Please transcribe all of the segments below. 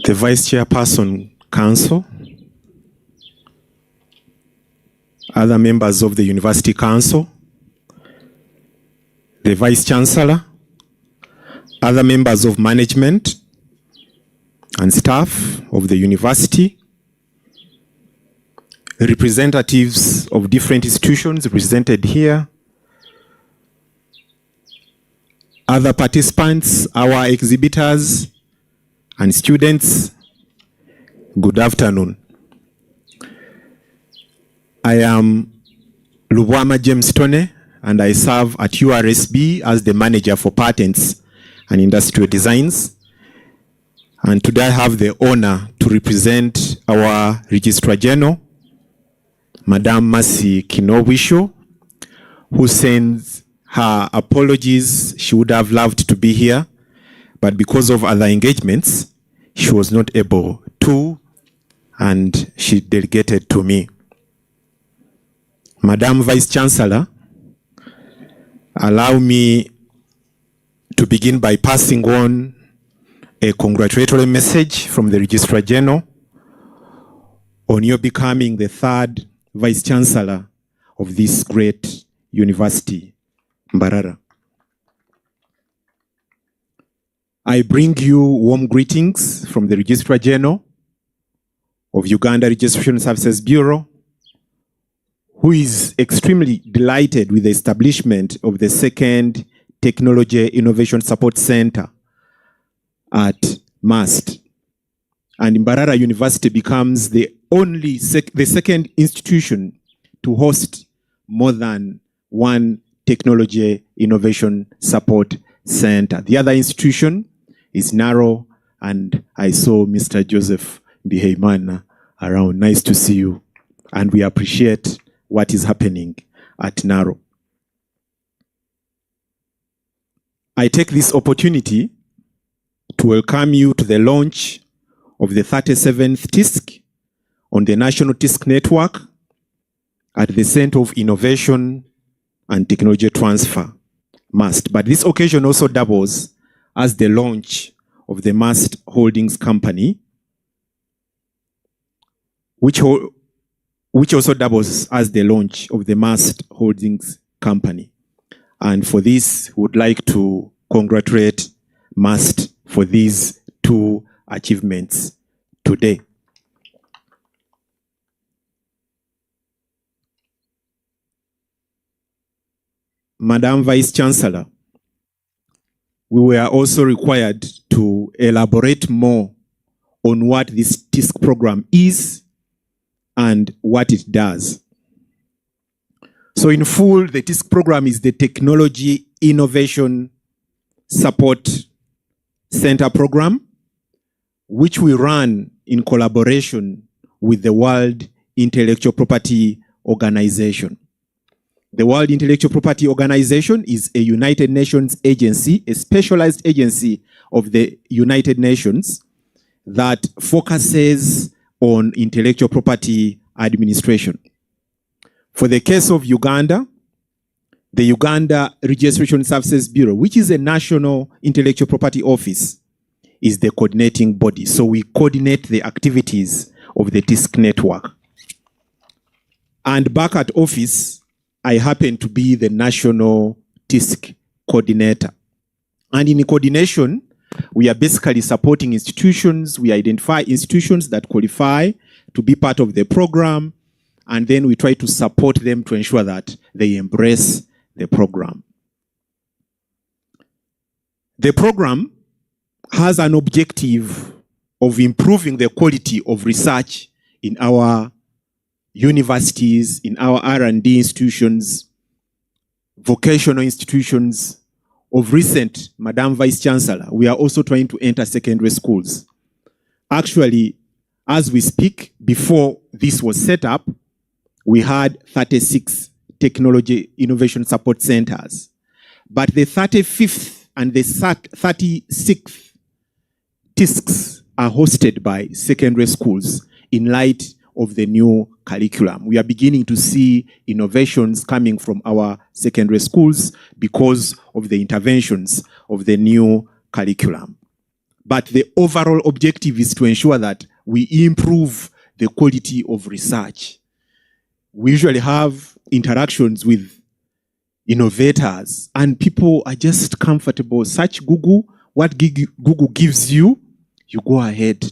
the Vice Chairperson Council, other members of the University Council, the Vice Chancellor, other members of management and staff of the university, representatives of different institutions represented here, other participants, our exhibitors and students, good afternoon. I am Lubwama James Tone, and I serve at URSB as the manager for patents and industrial designs. And today I have the honor to represent our Registrar General, Madam Mercy Kinowisho, who sends her apologies. She would have loved to be here, but because of other engagements, she was not able to, and she delegated to me. Madam Vice Chancellor, allow me to begin by passing on a congratulatory message from the Registrar General on your becoming the third Vice Chancellor of this great university, Mbarara. I bring you warm greetings from the Registrar General of Uganda Registration Services Bureau, who is extremely delighted with the establishment of the second Technology Innovation Support Center at MUST. And Mbarara University becomes the second institution to host more than one Technology Innovation Support Center. The other institution is Naro, and I saw Mr. Joseph Biheimana around. Nice to see you, and we appreciate what is happening at Naro. I take this opportunity to welcome you to the launch of the 37th TISC on the National TISC Network at the Center of Innovation and Technology Transfer, MUST. But this occasion also doubles as the launch of the MUST Holdings Company, which also doubles as the launch of the MUST Holdings Company. And for this, we would like to congratulate MUST for these two achievements today. Madam Vice Chancellor, we were also required to elaborate more on what this TISC program is and what it does. So in full, the TISC program is the Technology Innovation Support Center program, which we run in collaboration with the World Intellectual Property Organization. The World Intellectual Property Organization is a United Nations agency, a specialized agency of the United Nations that focuses on intellectual property administration. For the case of Uganda, the Uganda Registration Services Bureau, which is a national intellectual property office, is the coordinating body. So we coordinate the activities of the TISC network. And back at office, I happen to be the national TISC coordinator. And in coordination, we are basically supporting institutions. We identify institutions that qualify to be part of the program, and then we try to support them to ensure that they embrace the program. The program has an objective of improving the quality of research in our universities, in our R&D institutions, vocational institutions. Of recent, Madam Vice Chancellor, we are also trying to enter secondary schools. Actually, as we speak, before this was set up, we had 36 Technology Innovation Support Centers. But the 35th and the 36th TISCs are hosted by secondary schools in light of the new curriculum. We are beginning to see innovations coming from our secondary schools because of the interventions of the new curriculum. But the overall objective is to ensure that we improve the quality of research. We usually have interactions with innovators and people are just comfortable. Search Google, what Google gives you, you go ahead.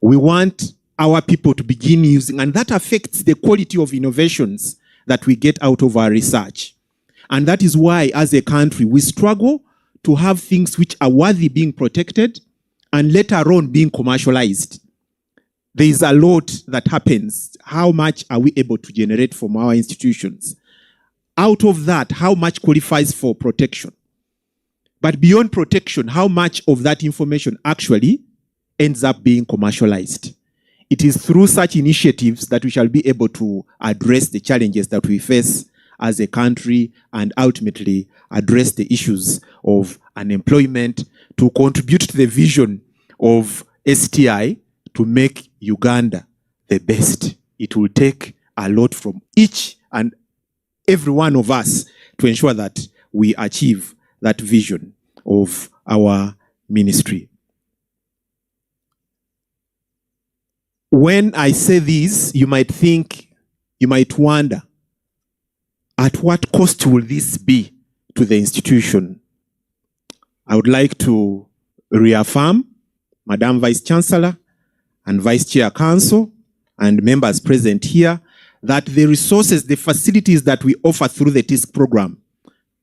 We want our people to begin using, and that affects the quality of innovations that we get out of our research. And that is why, as a country, we struggle to have things which are worthy being protected and later on being commercialized. There is a lot that happens. How much are we able to generate from our institutions? Out of that, how much qualifies for protection? But beyond protection, how much of that information actually ends up being commercialized? It is through such initiatives that we shall be able to address the challenges that we face as a country and ultimately address the issues of unemployment, to contribute to the vision of STI to make Uganda the best. It will take a lot from each and every one of us to ensure that we achieve that vision of our ministry. When I say this, you might wonder, at what cost will this be to the institution? I would like to reaffirm, Madam Vice Chancellor and Vice Chair Council and members present here, that the resources, the facilities that we offer through the TISC program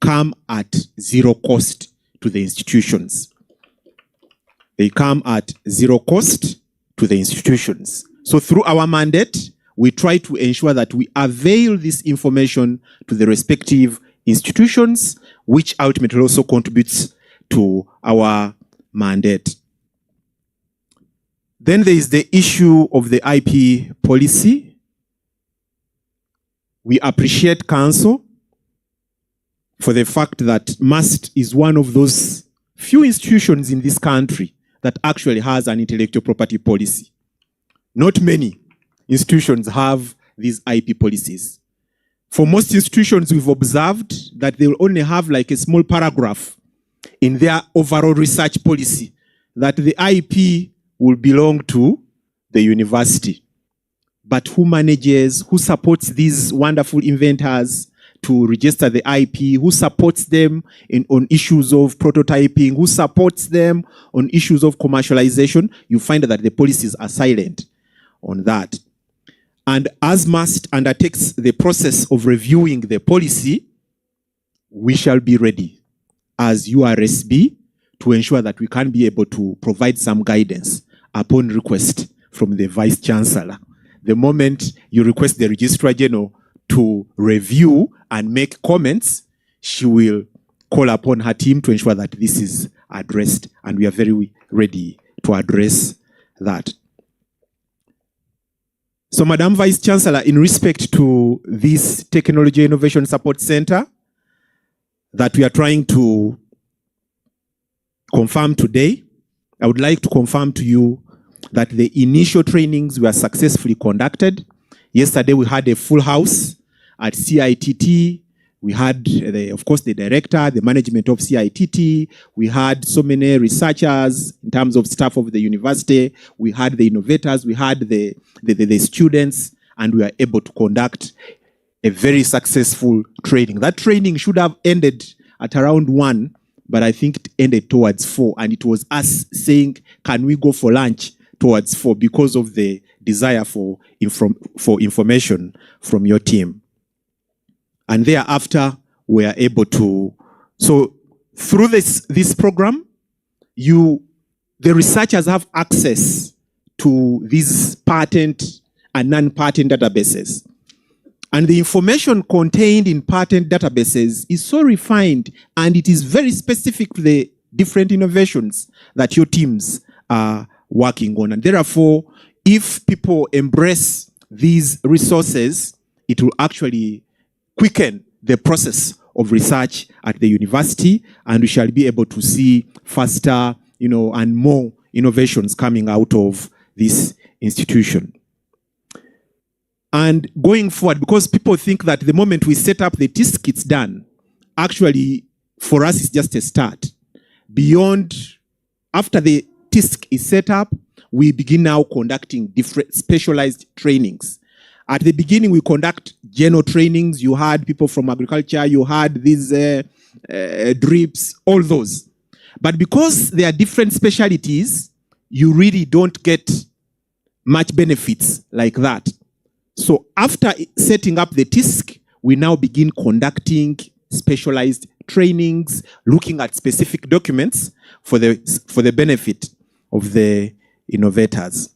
come at zero cost to the institutions. They come at zero cost to the institutions. So through our mandate, we try to ensure that we avail this information to the respective institutions, which ultimately also contributes to our mandate. Then there is the issue of the IP policy. We appreciate Council for the fact that MUST is one of those few institutions in this country that actually has an intellectual property policy. Not many institutions have these IP policies. For most institutions, we've observed that they will only have like a small paragraph in their overall research policy that the IP will belong to the university. But who manages, who supports these wonderful inventors to register the IP, who supports them on issues of prototyping, who supports them on issues of commercialization? You find that the policies are silent on that. And as MUST undertakes the process of reviewing the policy, we shall be ready as URSB to ensure that we can be able to provide some guidance upon request from the Vice Chancellor. The moment you request the Registrar General to review and make comments, she will call upon her team to ensure that this is addressed, and we are very ready to address that. So, Madam Vice Chancellor, in respect to this Technology Innovation Support Center that we are trying to confirm today, I would like to confirm to you that the initial trainings were successfully conducted. Yesterday, we had a full house at CITT. We had, of course, the director, the management of CITT. We had so many researchers in terms of staff of the university. We had the innovators. We had the students, and we were able to conduct a very successful training. That training should have ended at around 1, but I think it ended towards 4. And it was us saying, can we go for lunch towards 4, because of the desire for information from your team. And thereafter, we are able to, so through this program, the researchers have access to these patent and non-patent databases. And the information contained in patent databases is so refined, and it is very specific to the different innovations that your teams are working on. And therefore, if people embrace these resources, it will actually quicken the process of research at the university, and we shall be able to see faster, and more innovations coming out of this institution. And going forward, because people think that the moment we set up the TISC, it's done. Actually, for us, it's just a start. After the TISC is set up, we begin now conducting different specialized trainings. At the beginning, we conduct general trainings. You had people from agriculture, you had these drips, all those. But because there are different specialties, you really don't get much benefits like that. So after setting up the TISC, we now begin conducting specialized trainings, looking at specific documents for the benefit of the innovators.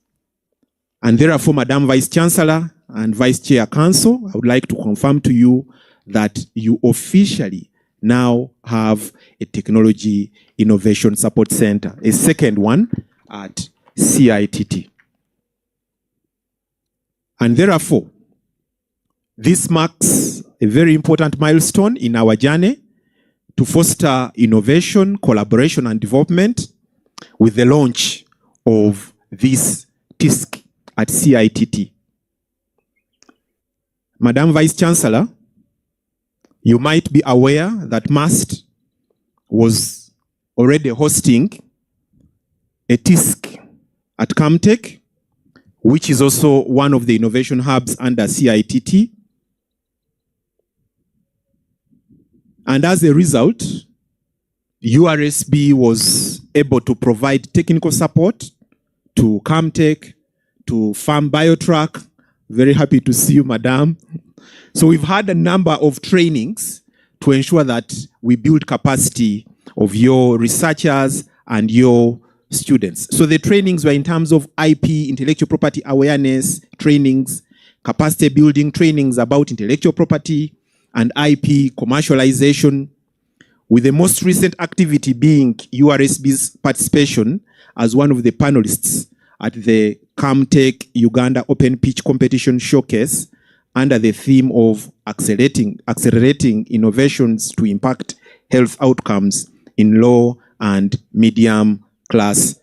And therefore, Madam Vice Chancellor and Vice Chair Council, I would like to confirm to you that you officially now have a Technology Innovation Support Center, a second one at CITT. And therefore, this marks a very important milestone in our journey to foster innovation, collaboration, and development with the launch of this TISC at CITT. Madam Vice Chancellor, you might be aware that MAST was already hosting a TISC at Camtech, which is also one of the innovation hubs under CITT. And as a result, URSB was able to provide technical support to Camtech, to Farm Biotrack. Very happy to see you, Madam. So we've had a number of trainings to ensure that we build capacity of your researchers and your students. So the trainings were in terms of IP, intellectual property awareness trainings, capacity building trainings about intellectual property and IP commercialization, with the most recent activity being URSB's participation as one of the panelists at the Camtech Uganda Open Pitch Competition Showcase under the theme of accelerating innovations to impact health outcomes in low and medium class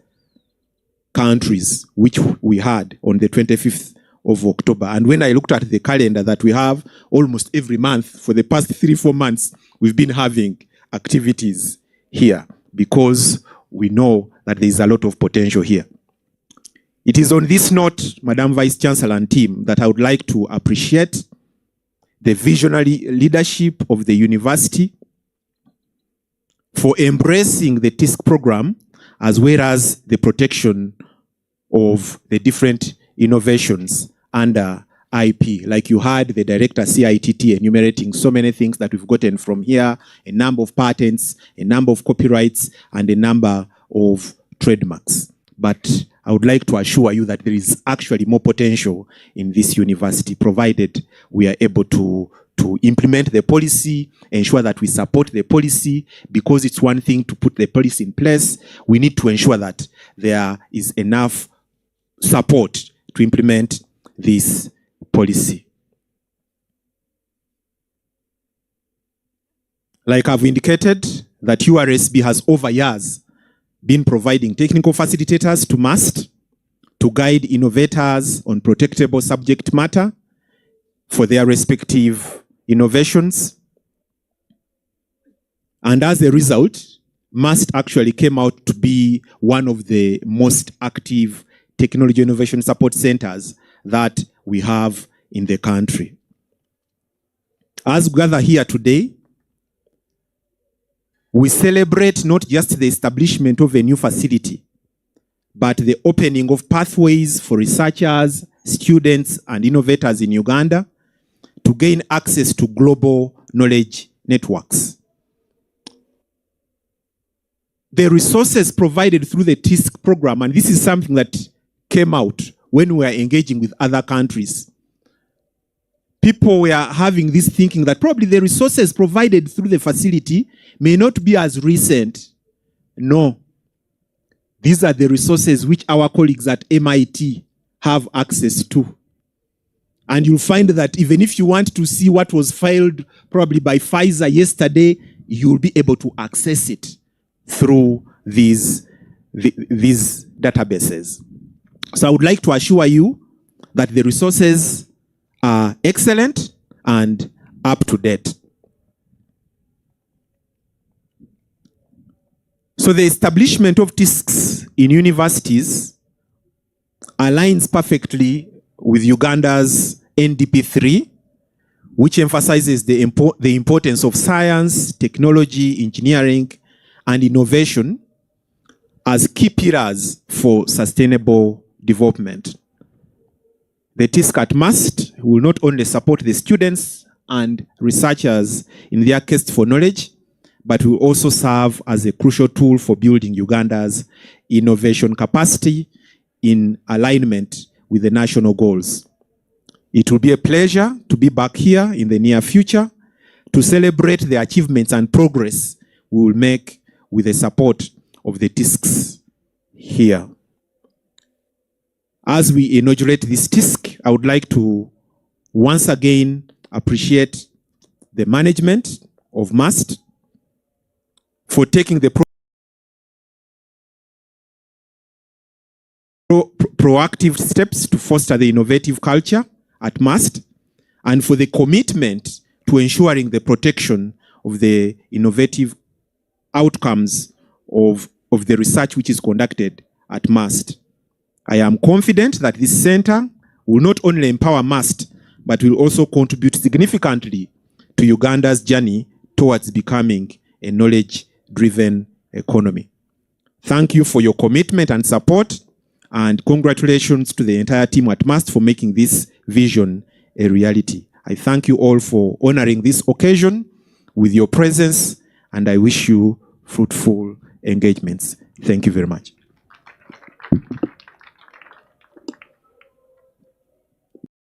countries, which we had on the 25th of October. And when I looked at the calendar that we have, almost every month for the past 3-4 months, we've been having activities here because we know that there is a lot of potential here. It is on this note, Madam Vice Chancellor and team, that I would like to appreciate the visionary leadership of the university for embracing the TISC program as well as the protection of the different innovations under IP. Like you had the director CITT enumerating so many things that we've gotten from here, a number of patents, a number of copyrights, and a number of trademarks. But I would like to assure you that there is actually more potential in this university, provided we are able to implement the policy, ensure that we support the policy, because it's one thing to put the policy in place. We need to ensure that there is enough support to implement this policy. Like I've indicated, that URSB has over years been providing technical facilitators to MAST to guide innovators on protectable subject matter for their respective innovations. And as a result, MAST actually came out to be one of the most active technology innovation support centers that we have in the country. As we gather here today, we celebrate not just the establishment of a new facility, but the opening of pathways for researchers, students, and innovators in Uganda to gain access to global knowledge networks. The resources provided through the TISC program, and this is something that came out when we were engaging with other countries. People were having this thinking that probably the resources provided through the facility may not be as recent. No. These are the resources which our colleagues at MIT have access to. And you'll find that even if you want to see what was filed probably by Pfizer yesterday, you'll be able to access it through these databases. So I would like to assure you that the resources are excellent and up to date. So the establishment of TISCs in universities aligns perfectly with Uganda's NDP3, which emphasizes the importance of science, technology, engineering, and innovation as key pillars for sustainable development. The TISC at MUST will not only support the students and researchers in their quest for knowledge, but will also serve as a crucial tool for building Uganda's innovation capacity in alignment with the national goals. It will be a pleasure to be back here in the near future to celebrate the achievements and progress we will make with the support of the TISCs here. As we inaugurate this TISC, I would like to once again appreciate the management of MUST for taking the proactive steps to foster the innovative culture at MUST, and for the commitment to ensuring the protection of the innovative outcomes of the research which is conducted at MUST. I am confident that this center will not only empower MUST, but will also contribute significantly to Uganda's journey towards becoming a knowledge-driven economy. Thank you for your commitment and support, and congratulations to the entire team at MUST for making this vision a reality. I thank you all for honoring this occasion with your presence, and I wish you fruitful engagements. Thank you very much.